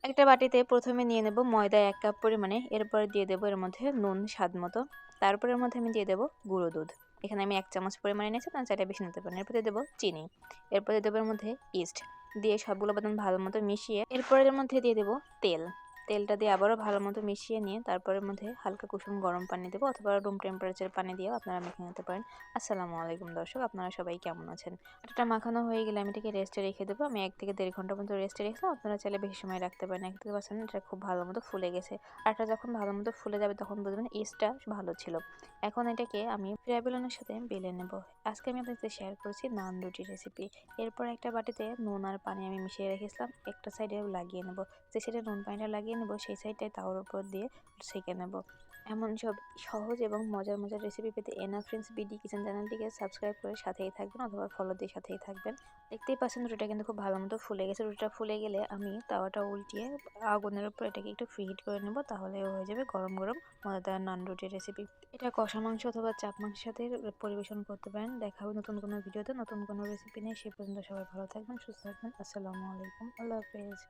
একটা বাটিতে প্রথমে নিয়ে নেব ময়দা ১ কাপ পরিমাণে, এরপরে দিয়ে দেবো এর মধ্যে নুন স্বাদ মতো, তারপর এর মধ্যে আমি দিয়ে দেবো গুঁড়ো দুধ। এখানে আমি ১ চামচ পরিমাণে নিয়েছি, আপনারা চাইলে বেশি নিতে পারেন। এরপর দিয়ে দেবো চিনি, এরপর দিয়ে দেবো এর মধ্যে ইস্ট, দিয়ে সবগুলো উপাদান ভালো মতো মিশিয়ে এরপর এর মধ্যে দিয়ে দেবো তেল। তেলটা দিয়ে আবারও ভালো মতো মিশিয়ে নিয়ে তারপর এর মধ্যে হালকা কুসুম গরম পানি দেবো, অথবা রুম টেম্পারেচার পানি দিয়েও আপনারা মেখে নিতে পারেন। আসসালামু আলাইকুম দর্শক, আপনারা সবাই কেমন আছেন? আটাটা মাখানো হয়ে গেলে আমি এটাকে রেস্টে রেখে দেবো। আমি ১ থেকে ১.৫ ঘন্টা পর্যন্ত রেস্টে রেখেছিলাম। আপনারা চাইলে বেশি সময় রাখতে পারেন। দেখতে পাচ্ছেন এটা খুব ভালো মতো ফুলে গেছে। আটা যখন ভালো মতো ফুলে যাবে তখন বুঝবেন ইস্টটা ভালো ছিল। এখন এটাকে আমি ফ্রাই বেলনের সাথে বেলে নেব। আজকে আমি আপনাদের শেয়ার করেছি নান রুটির রেসিপি। এরপর একটা বাটিতে নুন আর পানি আমি মিশিয়ে রেখেছিলাম। একটা সাইডে লাগিয়ে নেব। যে সাইডে নুন পানিটা লাগিয়ে নেব সেই সাইডটাই তাওয়ার উপর দিয়ে সেঁকে নেব। এমন সব সহজ এবং মজার মজার রেসিপি পেতে এনা ফ্রেন্ডস বিডি কিচেন চ্যানেলটিকে সাবস্ক্রাইব করে সাথেই থাকবেন, অথবা ফলো দিয়ে সাথেই থাকবেন। দেখতেই পাচ্ছেন রুটিটা কিন্তু খুব ভালো মতো ফুলে গেছে। রুটিটা ফুলে গেলে আমি তাওয়াটা উল্টিয়ে আগুনের উপর এটাকে একটু ফ্রিহিট করে নেব, তাহলে হয়ে যাবে গরম গরম মজাদার নান রুটির রেসিপি। এটা কষা মাংস অথবা চাপ মাংসের সাথে পরিবেশন করতে পারেন। দেখা হবে নতুন কোনো ভিডিওতে নতুন কোনো রেসিপি নিয়ে। সে পর্যন্ত সবাই ভালো থাকবেন, সুস্থ থাকবেন। আসসালামু আলাইকুম, আল্লাহ হাফেজ।